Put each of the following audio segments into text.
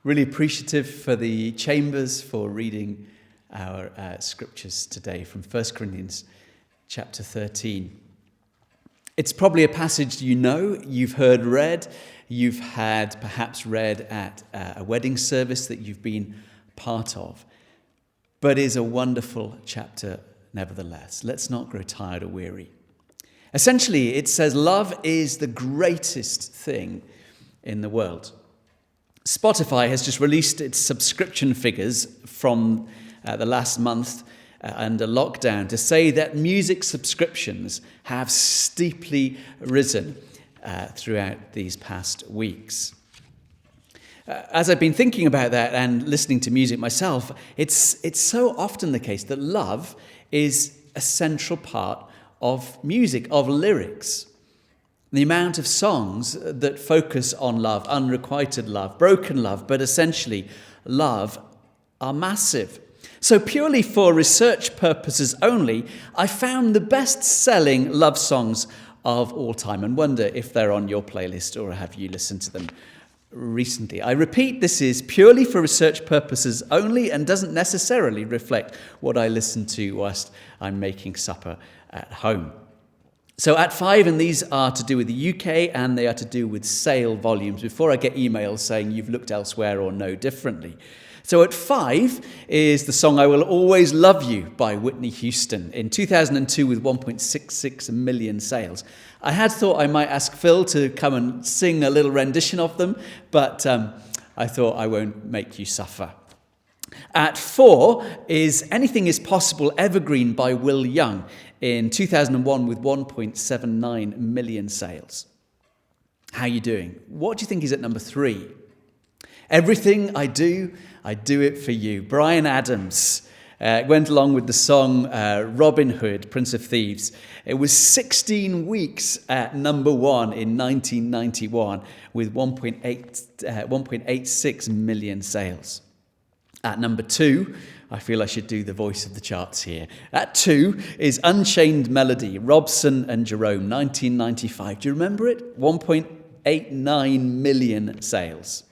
Really appreciative for the Chambers for reading our scriptures today from 1 Corinthians chapter 13. It's probably a passage you've heard read, you've had perhaps read at a wedding service that you've been part of, but is a wonderful chapter nevertheless. Let's not grow tired or weary. Essentially, it says love is the greatest thing in the world. Spotify has just released its subscription figures from the last month under lockdown to say that music subscriptions have steeply risen throughout these past weeks. As I've been thinking about that and listening to music myself, it's so often the case that love is a central part of music, of lyrics. The amount of songs that focus on love, unrequited love, broken love, but essentially love, are massive. So purely for research purposes only, I found the best-selling love songs of all time and wonder if they're on your playlist or have you listened to them recently. I repeat, this is purely for research purposes only and doesn't necessarily reflect what I listen to whilst I'm making supper at home. So at 5, and these are to do with the UK and they are to do with sale volumes, before I get emails saying you've looked elsewhere or know differently. So at 5 is the song I Will Always Love You by Whitney Houston in 2002 with 1.66 million sales. I had thought I might ask Phil to come and sing a little rendition of them, but I thought I won't make you suffer. At 4 is Anything Is Possible Evergreen by Will Young in 2001 with 1.79 million sales. How are you doing? What do you think is at number 3? Everything I Do It For You. Bryan Adams went along with the song Robin Hood, Prince of Thieves. It was 16 weeks at number 1 in 1991 with 1.86 million sales. At number 2, I feel I should do the voice of the charts here. At 2 is Unchained Melody, Robson and Jerome, 1995. Do you remember it? 1.89 million sales.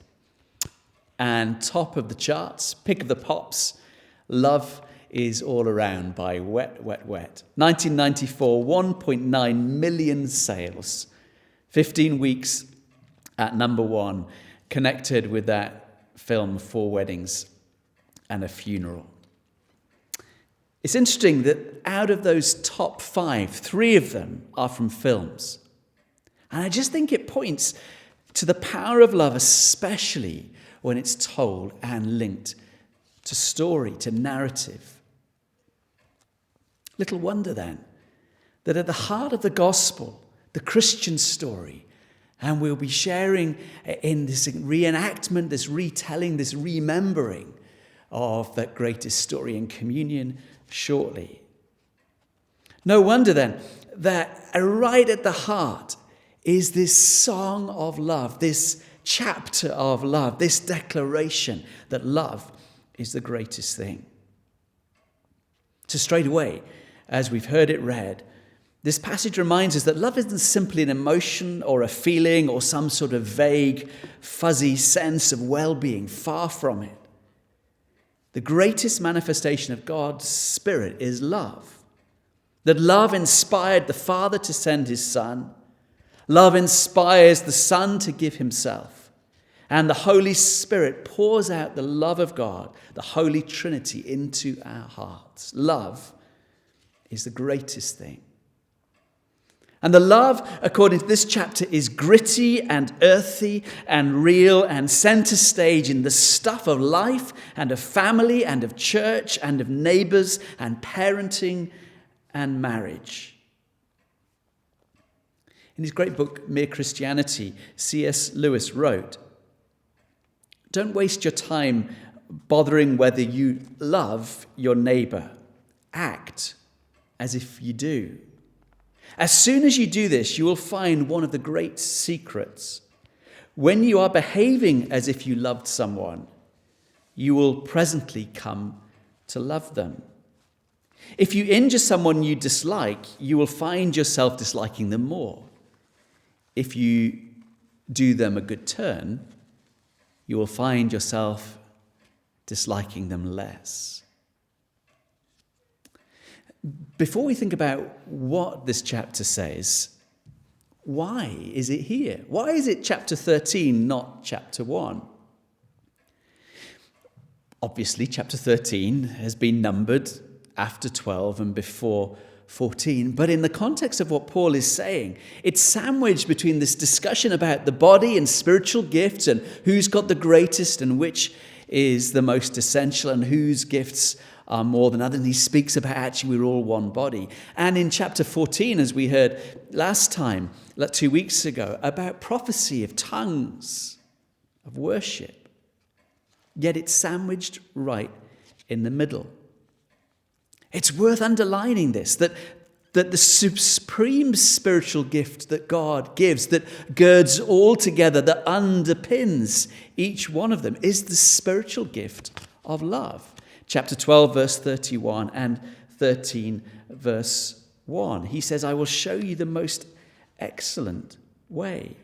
And top of the charts, pick of the pops, Love Is All Around by Wet, Wet, Wet. 1994, 1.9 million sales. 15 weeks at number 1, connected with that film, 4 Weddings and a Funeral. It's interesting that out of those top 5, 3 of them are from films. And I just think it points to the power of love, especially when it's told and linked to story, to narrative. Little wonder then that at the heart of the gospel, the Christian story, and we'll be sharing in this reenactment, this retelling, this remembering of that greatest story in communion shortly. No wonder then that right at the heart is this song of love, this chapter of love, this declaration that love is the greatest thing. So straight away, as we've heard it read, this passage reminds us that love isn't simply an emotion or a feeling or some sort of vague, fuzzy sense of well-being. Far from it. The greatest manifestation of God's Spirit is love. That love inspired the Father to send his Son. Love inspires the Son to give himself. And the Holy Spirit pours out the love of God, the Holy Trinity, into our hearts. Love is the greatest thing. And the love, according to this chapter, is gritty and earthy and real and center stage in the stuff of life and of family and of church and of neighbors and parenting and marriage. In his great book, Mere Christianity, C.S. Lewis wrote, "Don't waste your time bothering whether you love your neighbor. Act as if you do. As soon as you do this, you will find one of the great secrets. When you are behaving as if you loved someone, you will presently come to love them. If you injure someone you dislike, you will find yourself disliking them more. If you do them a good turn, you will find yourself disliking them less. Before we think about what this chapter says, why is it here? Why is it chapter 13, not chapter 1? Obviously, chapter 13 has been numbered after 12 and before 14. But in the context of what Paul is saying, it's sandwiched between this discussion about the body and spiritual gifts and who's got the greatest and which is the most essential and whose gifts are more than others. And he speaks about actually we're all one body. And in chapter 14, as we heard last time, 2 weeks ago, about prophecy of tongues, of worship. Yet it's sandwiched right in the middle. It's worth underlining this, that the supreme spiritual gift that God gives, that girds all together, that underpins each one of them, is the spiritual gift of love. Chapter 12, verse 31 and 13, verse 1. He says, I will show you the most excellent way.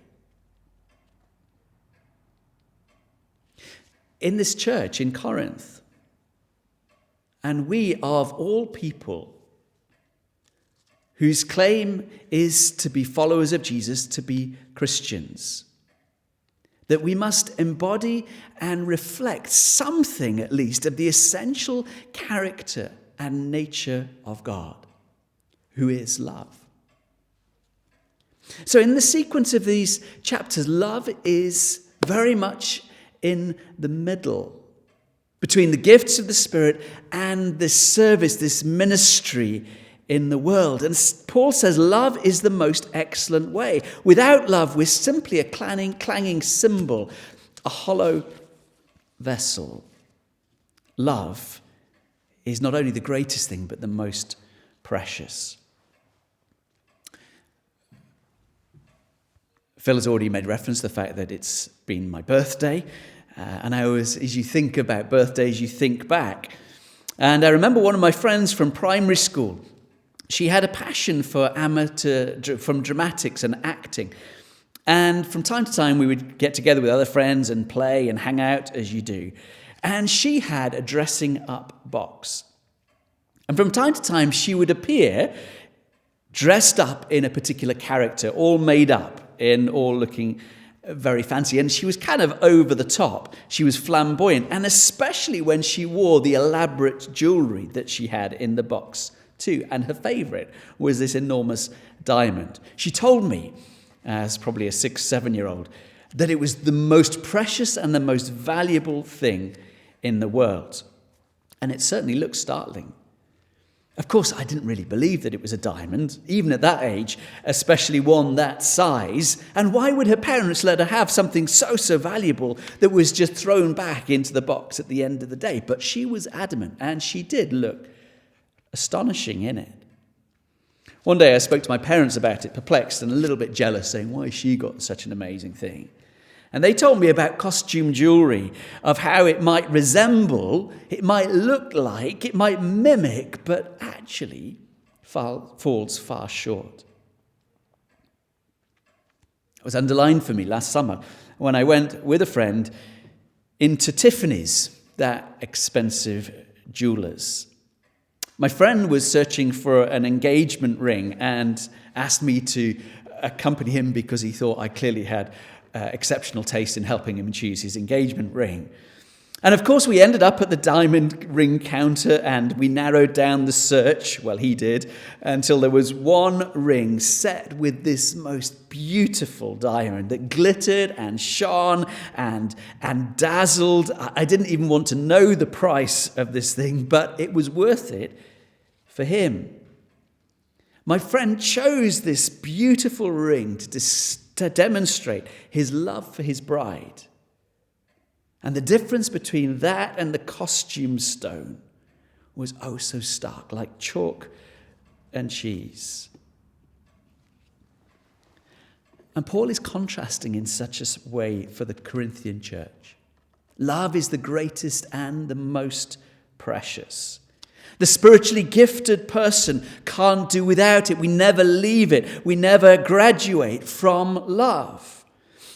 In this church in Corinth, and we of all people whose claim is to be followers of Jesus, to be Christians, that we must embody and reflect something at least of the essential character and nature of God, who is love. So in the sequence of these chapters, love is very much in the middle between the gifts of the Spirit and this service, this ministry in the world. And Paul says love is the most excellent way. Without love, we're simply a clanging cymbal, a hollow vessel. Love is not only the greatest thing, but the most precious. Phil has already made reference to the fact that it's been my birthday. And I always, as you think about birthdays, you think back. And I remember one of my friends from primary school. She had a passion for from dramatics and acting. And from time to time, we would get together with other friends and play and hang out, as you do. And she had a dressing up box. And from time to time, she would appear dressed up in a particular character, all made up, all looking very fancy. And she was kind of over the top. She was flamboyant. And especially when she wore the elaborate jewelry that she had in the box too. And her favourite was this enormous diamond. She told me, as probably a 6-7-year-old, that it was the most precious and the most valuable thing in the world. And it certainly looked startling. Of course, I didn't really believe that it was a diamond, even at that age, especially one that size. And why would her parents let her have something so valuable that was just thrown back into the box at the end of the day? But she was adamant, and she did look astonishing in it. One day I spoke to my parents about it, perplexed and a little bit jealous, saying, why has she got such an amazing thing? And they told me about costume jewelry, of how it might resemble, it might look like, it might mimic, but actually falls far short. It was underlined for me last summer when I went with a friend into Tiffany's, that expensive jeweller's. My friend was searching for an engagement ring and asked me to accompany him because he thought I clearly had exceptional taste in helping him choose his engagement ring. And of course, we ended up at the diamond ring counter and we narrowed down the search, well, he did, until there was one ring set with this most beautiful diamond that glittered and shone and dazzled. I didn't even want to know the price of this thing, but it was worth it for him. My friend chose this beautiful ring to demonstrate his love for his bride. And the difference between that and the costume stone was oh so stark, like chalk and cheese. And Paul is contrasting in such a way for the Corinthian church. Love is the greatest and the most precious. The spiritually gifted person can't do without it. We never leave it. We never graduate from love.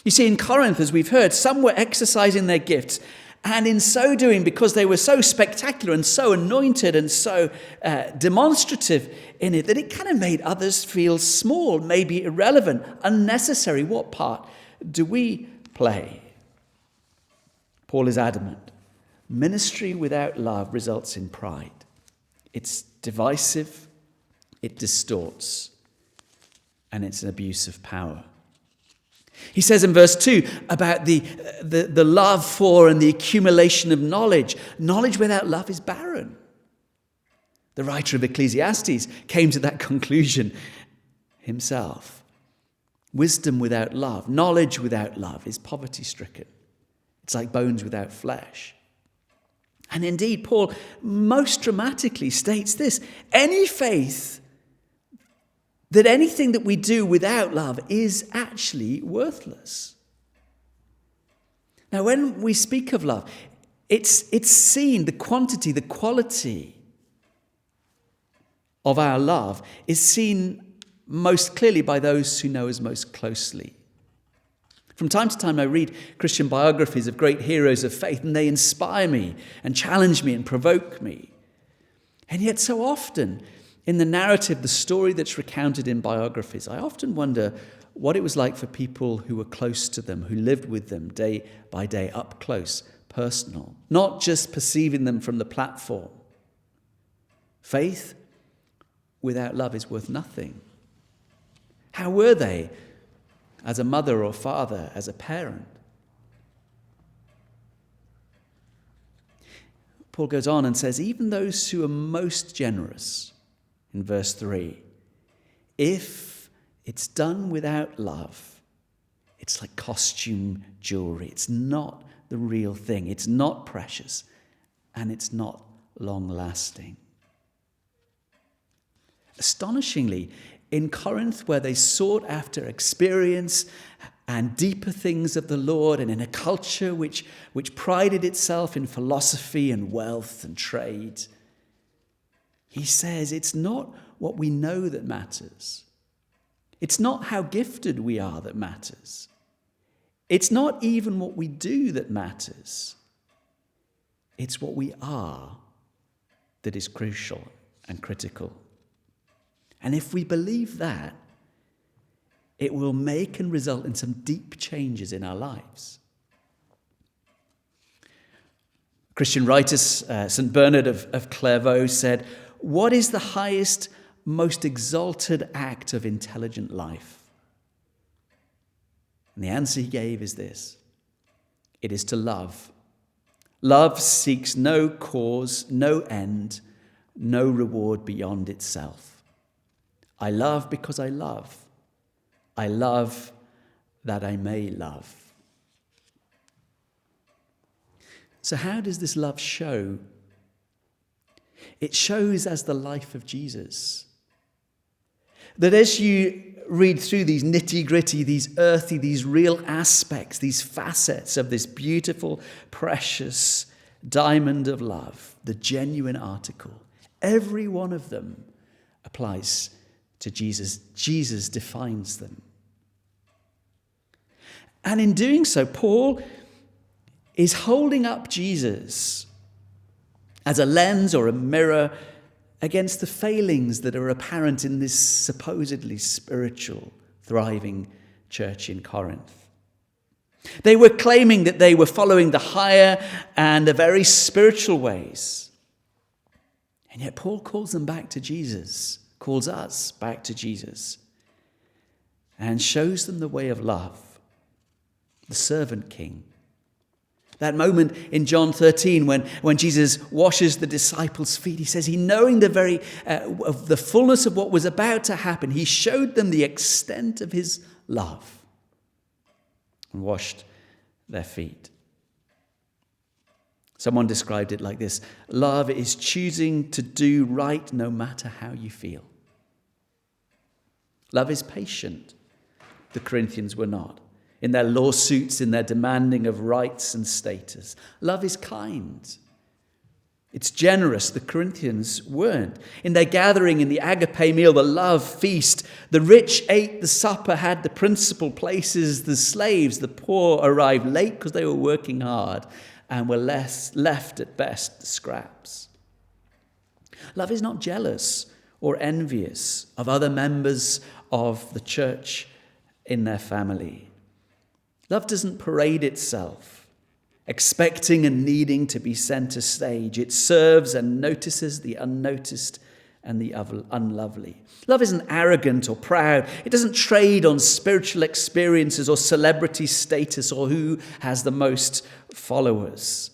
You see, in Corinth, as we've heard, some were exercising their gifts, and in so doing, because they were so spectacular and so anointed and so demonstrative in it, that it kind of made others feel small, maybe irrelevant, unnecessary. What part do we play? Paul is adamant. Ministry without love results in pride. It's divisive, it distorts, and it's an abuse of power. He says in verse 2 about the love for and the accumulation of knowledge. Knowledge without love is barren. The writer of Ecclesiastes came to that conclusion himself. Wisdom without love, knowledge without love is poverty-stricken. It's like bones without flesh. And indeed, Paul most dramatically states this: any faith, that anything that we do without love is actually worthless. Now, when we speak of love, it's seen, the quantity, the quality of our love is seen most clearly by those who know us most closely. From time to time, I read Christian biographies of great heroes of faith, and they inspire me and challenge me and provoke me. And yet so often, in the narrative, the story that's recounted in biographies, I often wonder what it was like for people who were close to them, who lived with them day by day, up close, personal, not just perceiving them from the platform. Faith without love is worth nothing. How were they as a mother or father, as a parent? Paul goes on and says, even those who are most generous, in verse 3, if it's done without love, it's like costume jewelry. It's not the real thing. It's not precious, and it's not long-lasting. Astonishingly, in Corinth, where they sought after experience and deeper things of the Lord, and in a culture which prided itself in philosophy and wealth and trade, he says it's not what we know that matters. It's not how gifted we are that matters. It's not even what we do that matters. It's what we are that is crucial and critical. And if we believe that, it will make and result in some deep changes in our lives. Christian writer St. Bernard of Clairvaux said, "What is the highest, most exalted act of intelligent life?" And the answer he gave is this: it is to love. Love seeks no cause, no end, no reward beyond itself. I love because I love. I love that I may love. So how does this love show? It shows as the life of Jesus. That as you read through these nitty-gritty, these earthy, these real aspects, these facets of this beautiful, precious diamond of love, the genuine article, every one of them applies to Jesus. Jesus defines them. And in doing so, Paul is holding up Jesus as a lens or a mirror against the failings that are apparent in this supposedly spiritual, thriving church in Corinth. They were claiming that they were following the higher and the very spiritual ways. And yet Paul calls them back to Jesus, calls us back to Jesus, and shows them the way of love, the servant king. That moment in John 13 when Jesus washes the disciples' feet, he says, he knowing of the fullness of what was about to happen, he showed them the extent of his love and washed their feet. Someone described it like this: love is choosing to do right no matter how you feel. Love is patient. The Corinthians were not. In their lawsuits, in their demanding of rights and status. Love is kind. It's generous. The Corinthians weren't. In their gathering, in the agape meal, the love feast, the rich ate the supper, had the principal places. The slaves, the poor, arrived late because they were working hard and were left at best the scraps. Love is not jealous or envious of other members of the church in their family. Love doesn't parade itself, expecting and needing to be center stage. It serves and notices the unnoticed and the unlovely. Love isn't arrogant or proud. It doesn't trade on spiritual experiences or celebrity status or who has the most followers.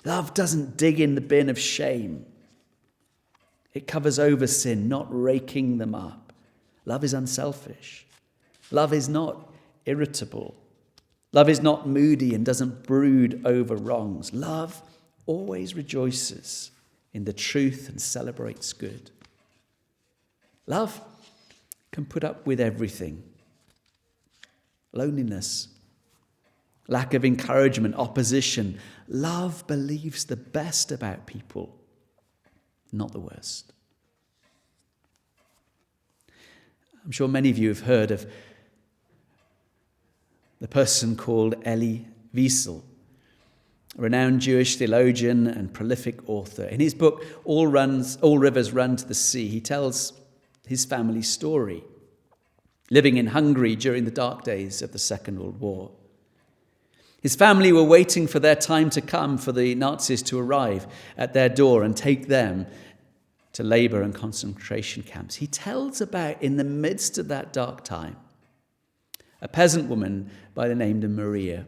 Love doesn't dig in the bin of shame. It covers over sin, not raking them up. Love is unselfish. Love is not irritable. Love is not moody and doesn't brood over wrongs. Love always rejoices in the truth and celebrates good. Love can put up with everything. Loneliness, lack of encouragement, opposition. Love believes the best about people, not the worst. I'm sure many of you have heard of the person called Elie Wiesel, a renowned Jewish theologian and prolific author. In his book, All Rivers Run to the Sea, he tells his family's story, living in Hungary during the dark days of the Second World War. His family were waiting for their time to come for the Nazis to arrive at their door and take them to labor and concentration camps. He tells about, in the midst of that dark time, a peasant woman by the name of Maria.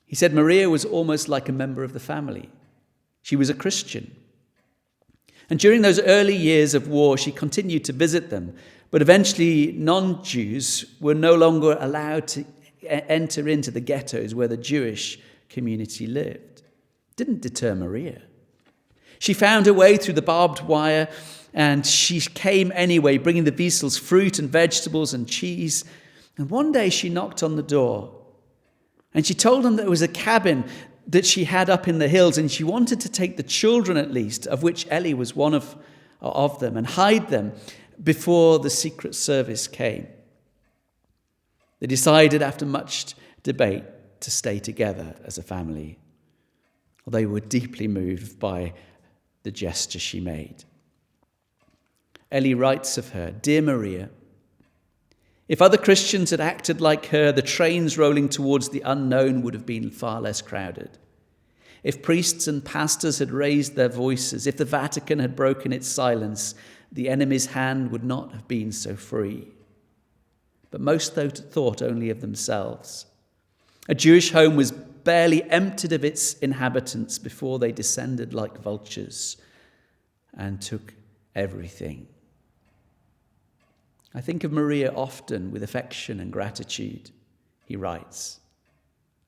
He said Maria was almost like a member of the family. She was a Christian. And during those early years of war, she continued to visit them. But eventually, non-Jews were no longer allowed to enter into the ghettos where the Jewish community lived. It didn't deter Maria. She found her way through the barbed wire, and she came anyway, bringing the Wiesels fruit and vegetables and cheese. And one day she knocked on the door, and she told them that there was a cabin that she had up in the hills, and she wanted to take the children at least, of which Elie was one of them, and hide them before the Secret Service came. They decided after much debate to stay together as a family. They were deeply moved by the gesture she made. Elie writes of her, "Dear Maria, if other Christians had acted like her, the trains rolling towards the unknown would have been far less crowded. If priests and pastors had raised their voices, if the Vatican had broken its silence, the enemy's hand would not have been so free. But most thought only of themselves. A Jewish home was barely emptied of its inhabitants before they descended like vultures and took everything." I think of Maria often with affection and gratitude, he writes,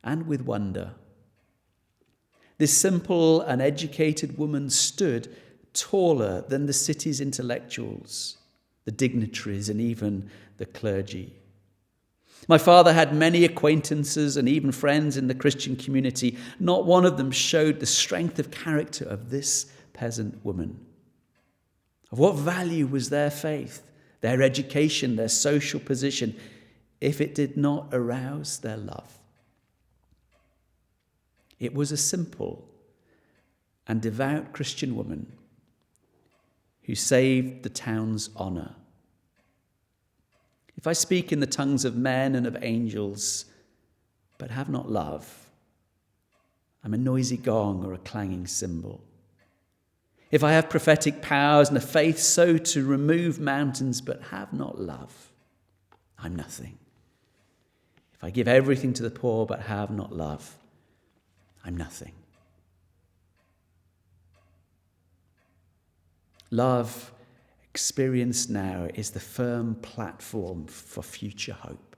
and with wonder. This simple, uneducated woman stood taller than the city's intellectuals, the dignitaries, and even the clergy. My father had many acquaintances and even friends in the Christian community. Not one of them showed the strength of character of this peasant woman. Of what value was their faith, their education, their social position, if it did not arouse their love? It was a simple and devout Christian woman who saved the town's honor. If I speak in the tongues of men and of angels, but have not love, I'm a noisy gong or a clanging cymbal. If I have prophetic powers and a faith so to remove mountains, but have not love, I'm nothing. If I give everything to the poor, but have not love, I'm nothing. Love, experienced now, is the firm platform for future hope.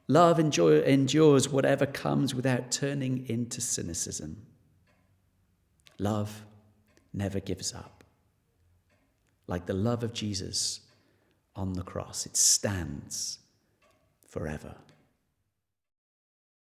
Love endures whatever comes without turning into cynicism. Love never gives up. Like the love of Jesus on the cross, it stands forever.